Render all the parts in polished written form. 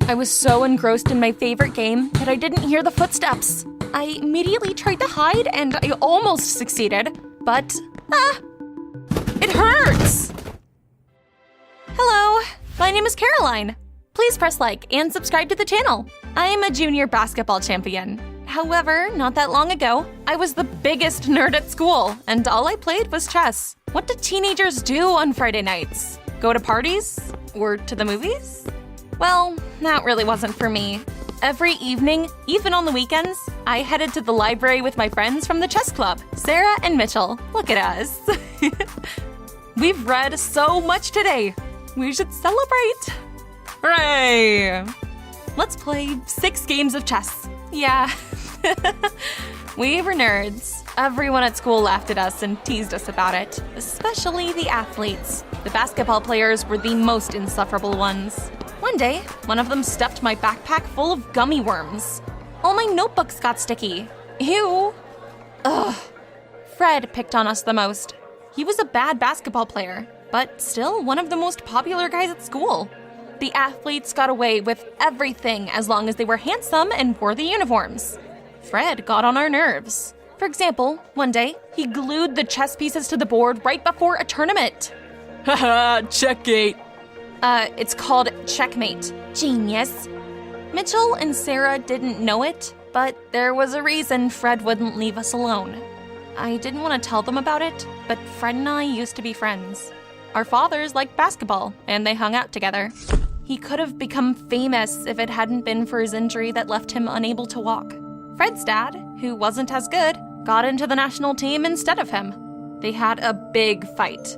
I was so engrossed in my favorite game that I didn't hear the footsteps. I immediately tried to hide and I almost succeeded, but it hurts! Hello, my name is Caroline. Please press like and subscribe to the channel. I'm a junior basketball champion. However, not that long ago, I was the biggest nerd at school, and all I played was chess. What do teenagers do on Friday nights? Go to parties? Or to the movies? Well, that really wasn't for me. Every evening, even on the weekends, I headed to the library with my friends from the chess club, Sarah and Mitchell. Look at us. We've read so much today. We should celebrate. Hooray! Let's play 6 games of chess. Yeah. We were nerds. Everyone at school laughed at us and teased us about it, especially the athletes. The basketball players were the most insufferable ones. One day, one of them stuffed my backpack full of gummy worms. All my notebooks got sticky. Ew. Ugh. Fred picked on us the most. He was a bad basketball player, but still one of the most popular guys at school. The athletes got away with everything as long as they were handsome and wore the uniforms. Fred got on our nerves. For example, one day, he glued the chess pieces to the board right before a tournament. Haha, checkmate. It's called checkmate. Genius. Mitchell and Sarah didn't know it, but there was a reason Fred wouldn't leave us alone. I didn't want to tell them about it, but Fred and I used to be friends. Our fathers liked basketball, and they hung out together. He could have become famous if it hadn't been for his injury that left him unable to walk. Fred's dad, who wasn't as good, got into the national team instead of him. They had a big fight.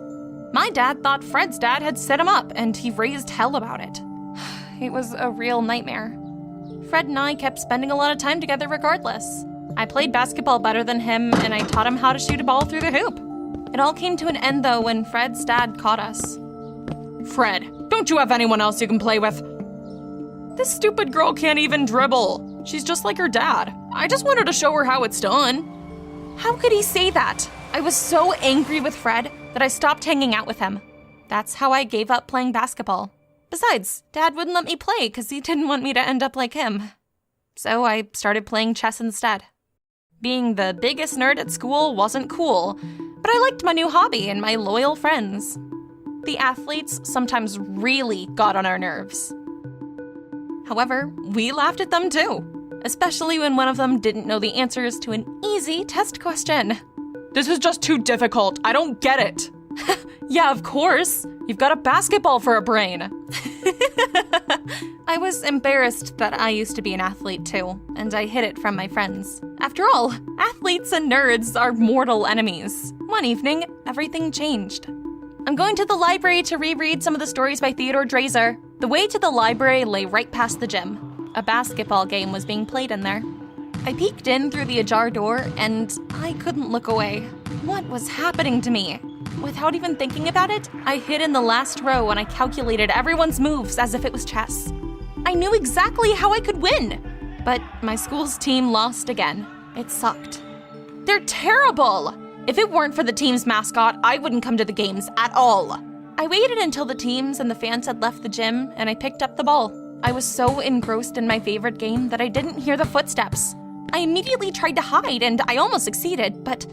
My dad thought Fred's dad had set him up, and he raised hell about it. It was a real nightmare. Fred and I kept spending a lot of time together regardless. I played basketball better than him, and I taught him how to shoot a ball through the hoop. It all came to an end, though, when Fred's dad caught us. Fred, don't you have anyone else you can play with? This stupid girl can't even dribble. She's just like her dad. I just wanted to show her how it's done. How could he say that? I was so angry with Fred that I stopped hanging out with him. That's how I gave up playing basketball. Besides, Dad wouldn't let me play because he didn't want me to end up like him. So I started playing chess instead. Being the biggest nerd at school wasn't cool, but I liked my new hobby and my loyal friends. The athletes sometimes really got on our nerves. However, we laughed at them too, especially when one of them didn't know the answers to an easy test question. This is just too difficult. I don't get it. Yeah, of course. You've got a basketball for a brain. I was embarrassed that I used to be an athlete too, and I hid it from my friends. After all, athletes and nerds are mortal enemies. One evening, everything changed. I'm going to the library to reread some of the stories by Theodore Dreiser. The way to the library lay right past the gym. A basketball game was being played in there. I peeked in through the ajar door, and I couldn't look away. What was happening to me? Without even thinking about it, I hid in the last row and I calculated everyone's moves as if it was chess. I knew exactly how I could win, but my school's team lost again. It sucked. They're terrible! If it weren't for the team's mascot, I wouldn't come to the games at all. I waited until the teams and the fans had left the gym, and I picked up the ball. I was so engrossed in my favorite game that I didn't hear the footsteps. I immediately tried to hide, and I almost succeeded, but...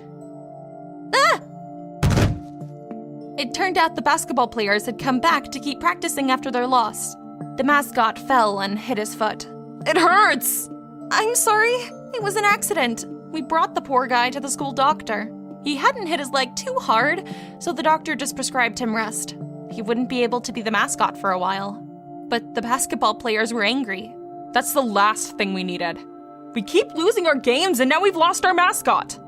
It turned out the basketball players had come back to keep practicing after their loss. The mascot fell and hit his foot. It hurts! I'm sorry. It was an accident. We brought the poor guy to the school doctor. He hadn't hit his leg too hard, so the doctor just prescribed him rest. He wouldn't be able to be the mascot for a while. But the basketball players were angry. That's the last thing we needed. We keep losing our games and now we've lost our mascot.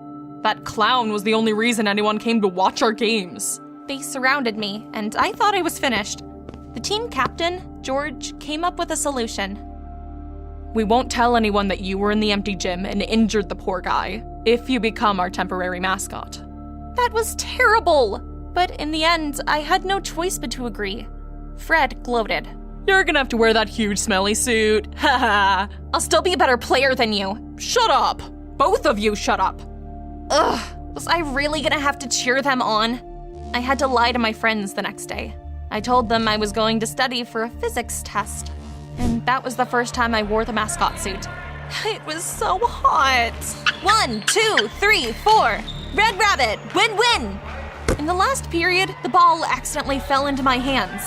That clown was the only reason anyone came to watch our games. They surrounded me, and I thought I was finished. The team captain, George, came up with a solution. We won't tell anyone that you were in the empty gym and injured the poor guy, if you become our temporary mascot. That was terrible! But in the end, I had no choice but to agree. Fred gloated. You're gonna have to wear that huge smelly suit. Haha. I'll still be a better player than you. Shut up! Both of you shut up! Ugh, was I really gonna have to cheer them on? I had to lie to my friends the next day. I told them I was going to study for a physics test. And think that was the first time I wore the mascot suit. It was so hot. 1, 2, 3, 4. Red Rabbit, win-win! In the last period, the ball accidentally fell into my hands.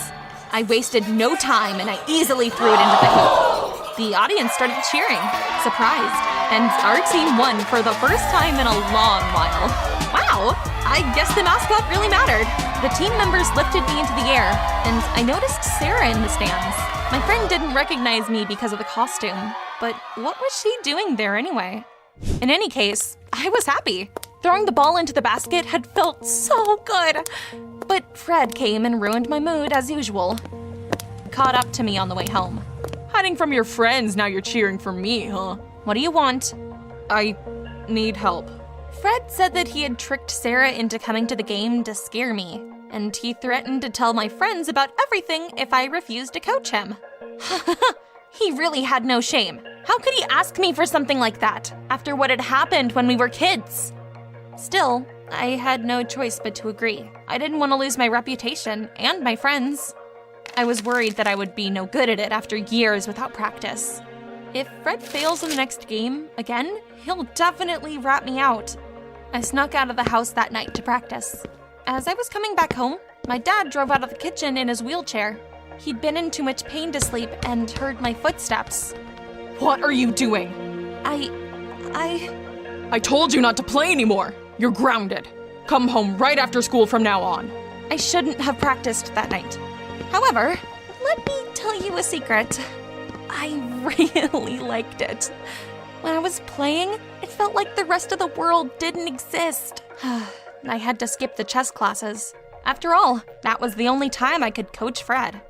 I wasted no time and I easily threw it into the hoop. The audience started cheering, surprised, and our team won for the first time in a long while. Wow, I guess the mascot really mattered. The team members lifted me into the air, and I noticed Sarah in the stands. My friend didn't recognize me because of the costume, but what was she doing there anyway? In any case, I was happy. Throwing the ball into the basket had felt so good. But Fred came and ruined my mood as usual. Caught up to me on the way home. Hiding from your friends, now you're cheering for me, huh? What do you want? I need help. Fred said that he had tricked Sarah into coming to the game to scare me, and he threatened to tell my friends about everything if I refused to coach him. He really had no shame. How could he ask me for something like that after what had happened when we were kids? Still, I had no choice but to agree. I didn't want to lose my reputation and my friends. I was worried that I would be no good at it after years without practice. If Fred fails in the next game again, he'll definitely rat me out. I snuck out of the house that night to practice. As I was coming back home, my dad drove out of the kitchen in his wheelchair. He'd been in too much pain to sleep and heard my footsteps. What are you doing? I told you not to play anymore. You're grounded. Come home right after school from now on. I shouldn't have practiced that night. However, let me tell you a secret. I really liked it. When I was playing, it felt like the rest of the world didn't exist. I had to skip the chess classes. After all, that was the only time I could coach Fred.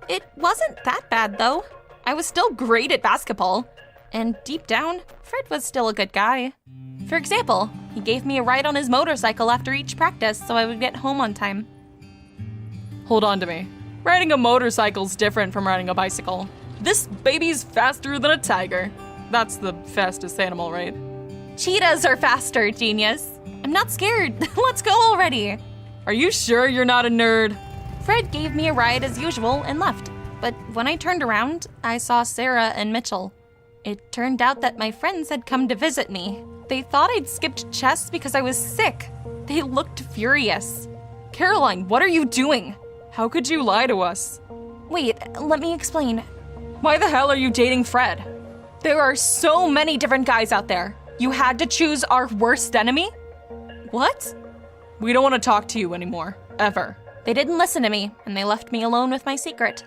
It wasn't that bad, though. I was still great at basketball. And deep down, Fred was still a good guy. For example, he gave me a ride on his motorcycle after each practice so I would get home on time. Hold on to me. Riding a motorcycle's different from riding a bicycle. This baby's faster than a tiger. That's the fastest animal, right? Cheetahs are faster, genius. I'm not scared. Let's go already. Are you sure you're not a nerd? Fred gave me a ride as usual and left. But when I turned around, I saw Sarah and Mitchell. It turned out that my friends had come to visit me. They thought I'd skipped chess because I was sick. They looked furious. Caroline, what are you doing? How could you lie to us? Wait, let me explain. Why the hell are you dating Fred? There are so many different guys out there. You had to choose our worst enemy? What? We don't want to talk to you anymore, ever. They didn't listen to me, and they left me alone with my secret.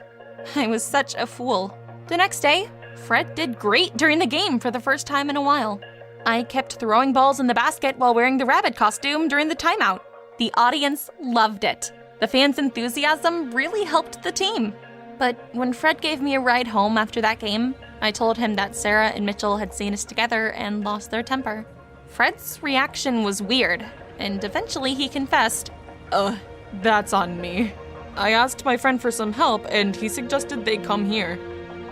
I was such a fool. The next day, Fred did great during the game for the first time in a while. I kept throwing balls in the basket while wearing the rabbit costume during the timeout. The audience loved it. The fans' enthusiasm really helped the team. But when Fred gave me a ride home after that game, I told him that Sarah and Mitchell had seen us together and lost their temper. Fred's reaction was weird, and eventually he confessed. That's on me. I asked my friend for some help, and he suggested they come here.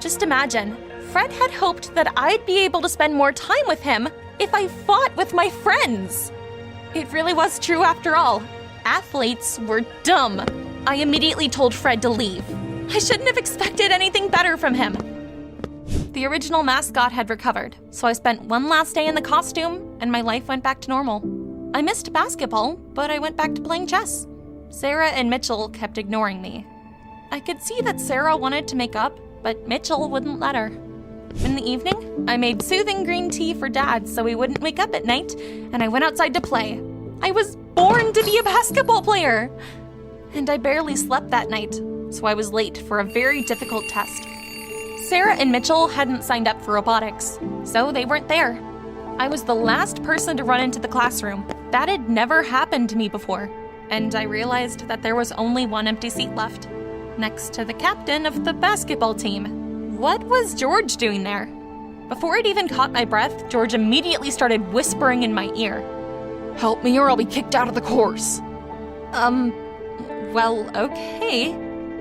Just imagine, Fred had hoped that I'd be able to spend more time with him if I fought with my friends. It really was true after all. Athletes were dumb. I immediately told Fred to leave. I shouldn't have expected anything better from him. The original mascot had recovered, so I spent one last day in the costume, and my life went back to normal. I missed basketball, but I went back to playing chess. Sarah and Mitchell kept ignoring me. I could see that Sarah wanted to make up, but Mitchell wouldn't let her. In the evening, I made soothing green tea for Dad so he wouldn't wake up at night, and I went outside to play. I was born to be a basketball player! And I barely slept that night, so I was late for a very difficult test. Sarah and Mitchell hadn't signed up for robotics, so they weren't there. I was the last person to run into the classroom. That had never happened to me before, and I realized that there was only one empty seat left, next to the captain of the basketball team. What was George doing there? Before I'd even caught my breath, George immediately started whispering in my ear. Help me or I'll be kicked out of the course. Well, okay.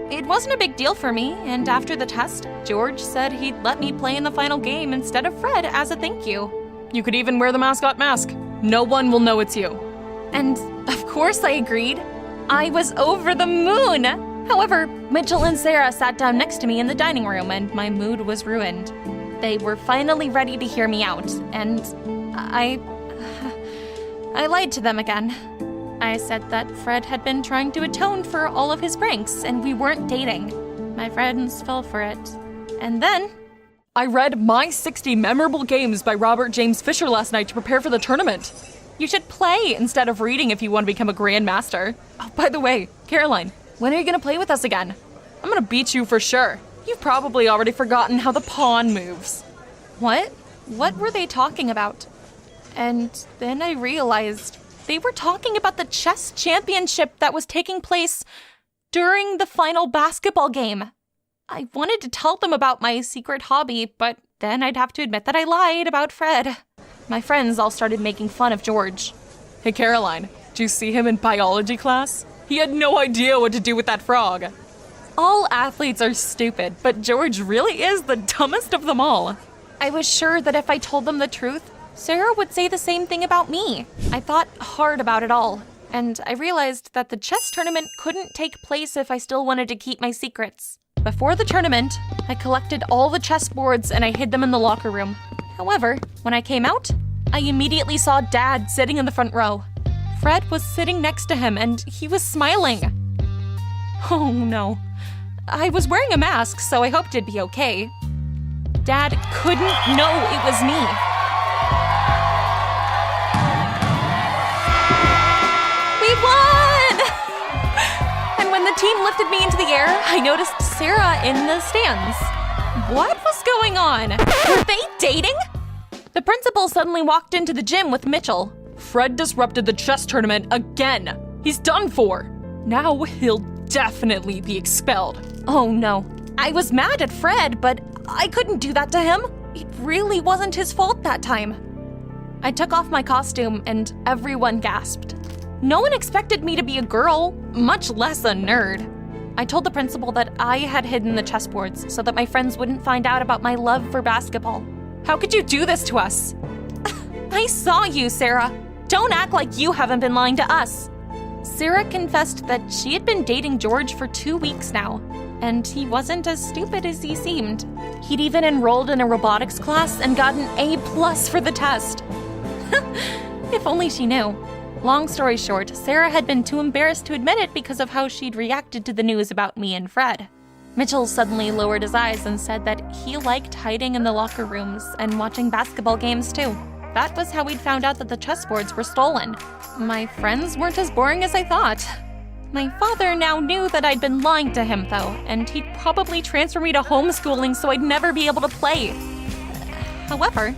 It wasn't a big deal for me, and after the test, George said he'd let me play in the final game instead of Fred as a thank you. You could even wear the mascot mask. No one will know it's you. And of course I agreed. I was over the moon. However, Mitchell and Sarah sat down next to me in the dining room and my mood was ruined. They were finally ready to hear me out, and I lied to them again. I said that Fred had been trying to atone for all of his pranks and we weren't dating. My friends fell for it. And then I read My 60 Memorable Games by Robert James Fisher last night to prepare for the tournament. You should play instead of reading if you want to become a grandmaster. Oh, by the way, Caroline, when are you gonna play with us again? I'm gonna beat you for sure. You've probably already forgotten how the pawn moves. What? What were they talking about? And then I realized they were talking about the chess championship that was taking place during the final basketball game. I wanted to tell them about my secret hobby, but then I'd have to admit that I lied about Fred. My friends all started making fun of George. Hey Caroline, did you see him in biology class? He had no idea what to do with that frog. All athletes are stupid, but George really is the dumbest of them all. I was sure that if I told them the truth, Sarah would say the same thing about me. I thought hard about it all, and I realized that the chess tournament couldn't take place if I still wanted to keep my secrets. Before the tournament, I collected all the chess boards and I hid them in the locker room. However, when I came out, I immediately saw Dad sitting in the front row. Fred was sitting next to him and he was smiling. Oh no. I was wearing a mask, so I hoped it'd be okay. Dad couldn't know it was me. We won! And when the team lifted me into the air, I noticed Sarah in the stands. What was going on? Were they dating? The principal suddenly walked into the gym with Mitchell. Fred disrupted the chess tournament again. He's done for. Now he'll definitely be expelled. Oh no. I was mad at Fred, but I couldn't do that to him. It really wasn't his fault that time. I took off my costume and everyone gasped. No one expected me to be a girl, much less a nerd. I told the principal that I had hidden the chessboards so that my friends wouldn't find out about my love for basketball. How could you do this to us? I saw you, Sarah. Don't act like you haven't been lying to us. Sarah confessed that she had been dating George for 2 weeks now, and he wasn't as stupid as he seemed. He'd even enrolled in a robotics class and got an A+ for the test. If only she knew. Long story short, Sarah had been too embarrassed to admit it because of how she'd reacted to the news about me and Fred. Mitchell suddenly lowered his eyes and said that he liked hiding in the locker rooms and watching basketball games too. That was how we'd found out that the chessboards were stolen. My friends weren't as boring as I thought. My father now knew that I'd been lying to him though, and he'd probably transfer me to homeschooling so I'd never be able to play. However,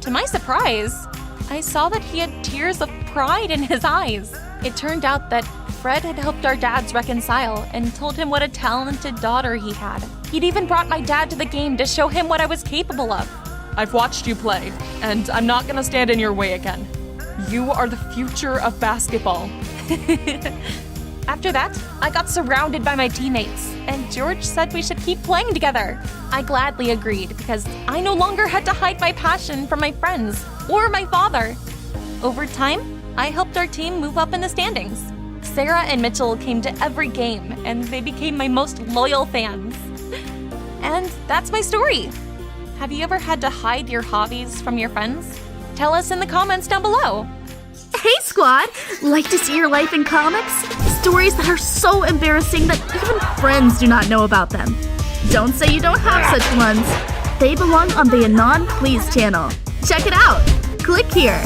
to my surprise, I saw that he had tears of pride in his eyes. It turned out that Fred had helped our dads reconcile and told him what a talented daughter he had. He'd even brought my dad to the game to show him what I was capable of. I've watched you play, and I'm not gonna stand in your way again. You are the future of basketball. After that, I got surrounded by my teammates, and George said we should keep playing together. I gladly agreed because I no longer had to hide my passion from my friends or my father. Over time, I helped our team move up in the standings. Sarah and Mitchell came to every game, and they became my most loyal fans. And that's my story. Have you ever had to hide your hobbies from your friends? Tell us in the comments down below. Hey squad! Like to see your life in comics? Stories that are so embarrassing that even friends do not know about them. Don't say you don't have such ones. They belong on the Anon Please channel. Check it out! Click here.